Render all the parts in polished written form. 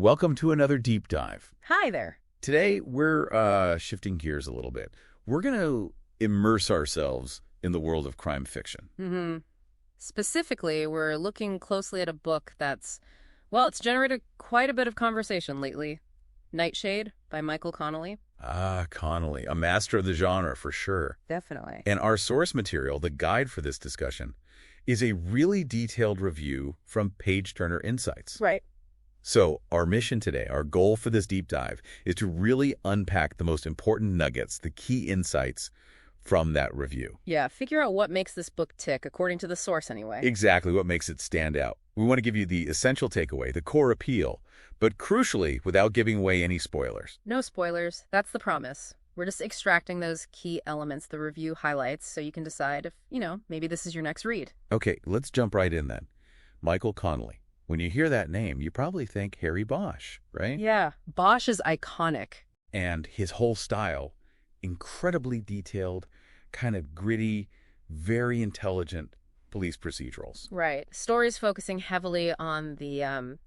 welcome to another deep dive. Hi there. Today, we're shifting gears a little bit. We're going to immerse ourselves in the world of crime fiction. Specifically, we're looking closely at a book it's generated quite a bit of conversation lately. Nightshade by Michael Connelly. Ah, Connelly, a master of the genre for sure. Definitely. And our source material, the guide for this discussion, is a really detailed review from Page Turner Insights. Right. So our mission today, our goal for this deep dive, is to really unpack the most important nuggets, the key insights from that review. Yeah, figure out what makes this book tick, according to the source anyway. Exactly what makes it stand out. We want to give you the essential takeaway, the core appeal, but crucially, without giving away any spoilers. No spoilers. That's the promise. We're just extracting those key elements the review highlights so you can decide if, maybe this is your next read. Okay, let's jump right in then. Michael Connelly. When you hear that name, you probably think Harry Bosch, right? Yeah, Bosch is iconic. And his whole style, incredibly detailed, kind of gritty, very intelligent police procedurals. Right. Stories focusing heavily on the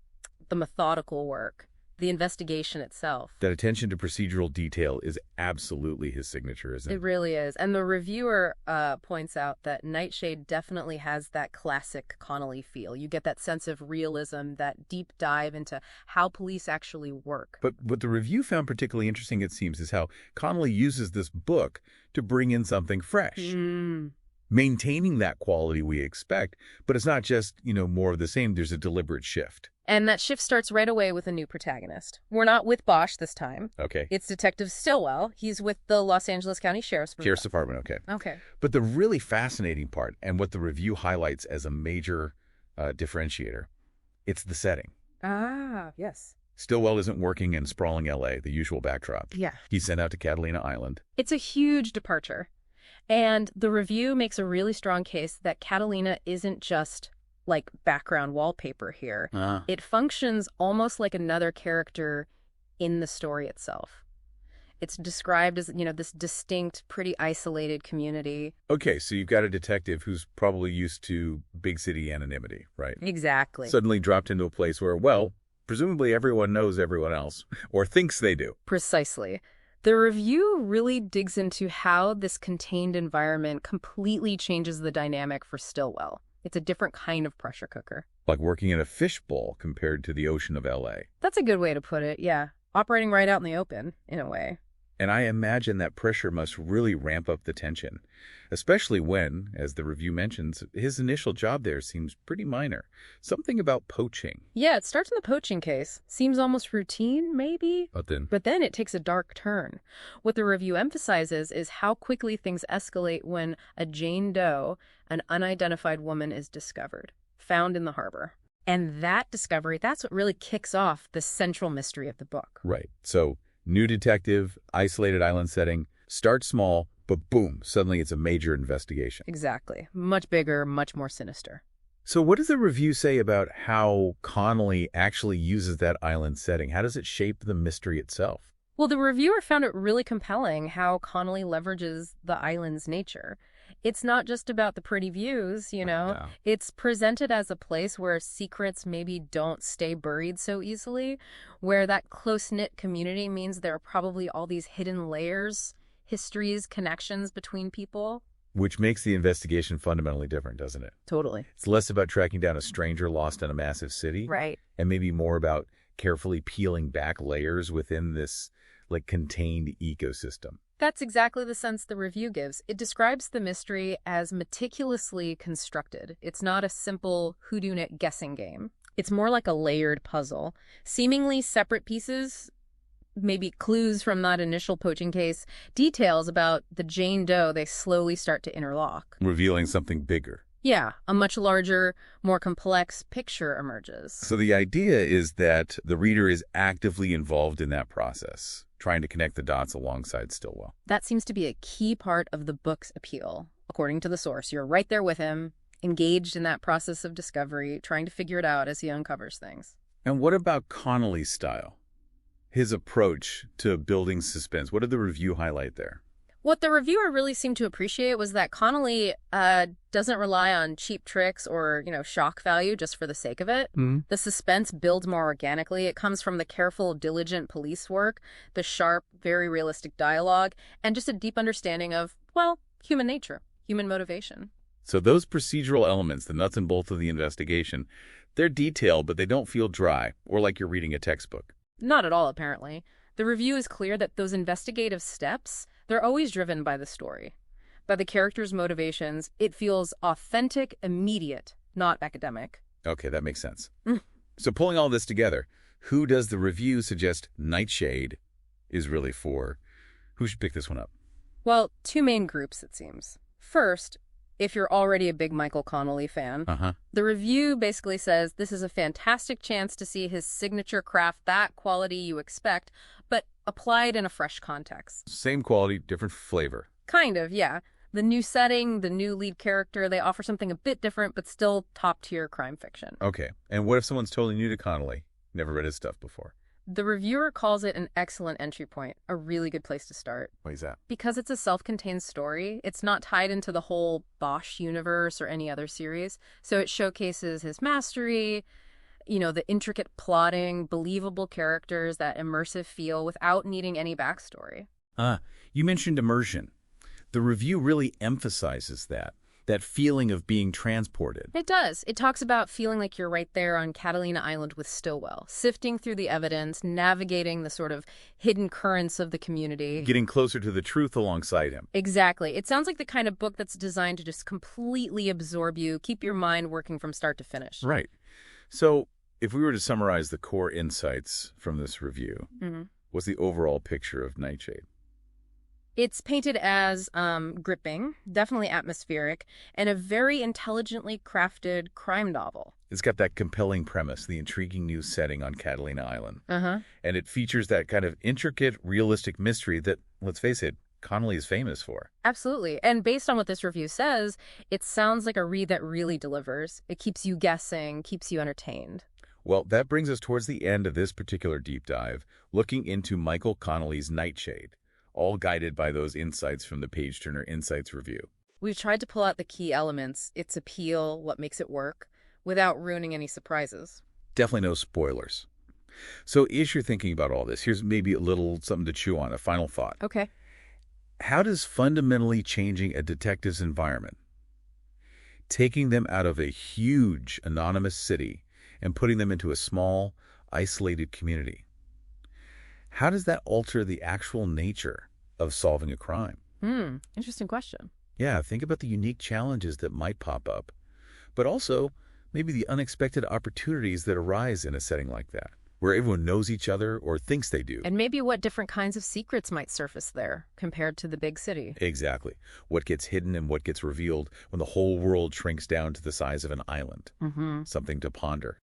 methodical work, the investigation itself. That attention to procedural detail is absolutely his signature, isn't it? It really is. And the reviewer points out that Nightshade definitely has that classic Connelly feel. You get that sense of realism, that deep dive into how police actually work. But what the review found particularly interesting, it seems, is how Connelly uses this book to bring in something fresh. Maintaining that quality we expect, but it's not just, more of the same. There's a deliberate shift. And that shift starts right away with a new protagonist. We're not with Bosch this time. Okay. It's Detective Stillwell. He's with the Los Angeles County Sheriff's Department, okay. Okay. But the really fascinating part, and what the review highlights as a major differentiator, it's the setting. Ah, yes. Stillwell isn't working in sprawling L.A., the usual backdrop. Yeah. He's sent out to Catalina Island. It's a huge departure. And the review makes a really strong case that Catalina isn't just like background wallpaper here. It functions almost like another character in the story itself. It's described as, this distinct, pretty isolated community. Okay, so you've got a detective who's probably used to big city anonymity, right? Exactly. Suddenly dropped into a place where, presumably everyone knows everyone else, or thinks they do. Precisely. The review really digs into how this contained environment completely changes the dynamic for Stillwell. It's a different kind of pressure cooker. Like working in a fishbowl compared to the ocean of L.A. That's a good way to put it, yeah. Operating right out in the open, in a way. And I imagine that pressure must really ramp up the tension, especially when, as the review mentions, his initial job there seems pretty minor. Something about poaching. Yeah, it starts in the poaching case. Seems almost routine, maybe? But then it takes a dark turn. What the review emphasizes is how quickly things escalate when a Jane Doe, an unidentified woman, is discovered, found in the harbor. And that discovery, that's what really kicks off the central mystery of the book. Right. So, new detective, isolated island setting, start small, but boom, suddenly it's a major investigation. Exactly. Much bigger, much more sinister. So what does the review say about how Connelly actually uses that island setting? How does it shape the mystery itself? Well, the reviewer found it really compelling how Connelly leverages the island's nature. It's not just about the pretty views, No. It's presented as a place where secrets maybe don't stay buried so easily, where that close-knit community means there are probably all these hidden layers, histories, connections between people. Which makes the investigation fundamentally different, doesn't it? Totally. It's less about tracking down a stranger lost in a massive city. Right. And maybe more about carefully peeling back layers within this, contained ecosystem. That's exactly the sense the review gives. It describes the mystery as meticulously constructed. It's not a simple whodunit guessing game. It's more like a layered puzzle. Seemingly separate pieces, maybe clues from that initial poaching case, details about the Jane Doe, they slowly start to interlock. Revealing something bigger. Yeah, a much larger, more complex picture emerges. So the idea is that the reader is actively involved in that process, trying to connect the dots alongside Stillwell. That seems to be a key part of the book's appeal. According to the source, you're right there with him, engaged in that process of discovery, trying to figure it out as he uncovers things. And what about Connelly's style? His approach to building suspense? What did the review highlight there? What the reviewer really seemed to appreciate was that Connolly doesn't rely on cheap tricks or, shock value just for the sake of it. Mm. The suspense builds more organically. It comes from the careful, diligent police work, the sharp, very realistic dialogue, and just a deep understanding of, well, human nature, human motivation. So those procedural elements, the nuts and bolts of the investigation, they're detailed, but they don't feel dry or like you're reading a textbook. Not at all, apparently. The review is clear that those investigative steps, they're always driven by the story, by the character's motivations. It feels authentic, immediate, not academic. Okay, that makes sense. So pulling all this together, who does the review suggest Nightshade is really for? Who should pick this one up? Well, two main groups, it seems. First, if you're already a big Michael Connolly fan, the review basically says this is a fantastic chance to see his signature craft, that quality you expect, but applied in a fresh context. Same quality, different flavor. Kind of, yeah. The new setting, the new lead character, they offer something a bit different, but still top-tier crime fiction. Okay, and what if someone's totally new to Connolly, never read his stuff before? The reviewer calls it an excellent entry point, a really good place to start. Why is that? Because it's a self-contained story, it's not tied into the whole Bosch universe or any other series, so it showcases his mastery, the intricate plotting, believable characters, that immersive feel without needing any backstory. You mentioned immersion. The review really emphasizes that feeling of being transported. It does. It talks about feeling like you're right there on Catalina Island with Stillwell, sifting through the evidence, navigating the sort of hidden currents of the community. Getting closer to the truth alongside him. Exactly. It sounds like the kind of book that's designed to just completely absorb you, keep your mind working from start to finish. Right. So if we were to summarize the core insights from this review, what's the overall picture of Nightshade? It's painted as gripping, definitely atmospheric, and a very intelligently crafted crime novel. It's got that compelling premise, the intriguing new setting on Catalina Island. And it features that kind of intricate, realistic mystery that, let's face it, Connolly is famous for. Absolutely. And based on what this review says, it sounds like a read that really delivers. It keeps you guessing, keeps you entertained. Well, that brings us towards the end of this particular deep dive, looking into Michael Connolly's Nightshade, all guided by those insights from the Page-Turner Insights review. We've tried to pull out the key elements, its appeal, what makes it work, without ruining any surprises. Definitely no spoilers. So as you're thinking about all this, here's maybe a little something to chew on, a final thought. Okay. How does fundamentally changing a detective's environment, taking them out of a huge anonymous city and putting them into a small, isolated community, how does that alter the actual nature of solving a crime? Interesting question. Yeah, think about the unique challenges that might pop up, but also maybe the unexpected opportunities that arise in a setting like that, where everyone knows each other or thinks they do. And maybe what different kinds of secrets might surface there compared to the big city. Exactly. What gets hidden and what gets revealed when the whole world shrinks down to the size of an island. Something to ponder.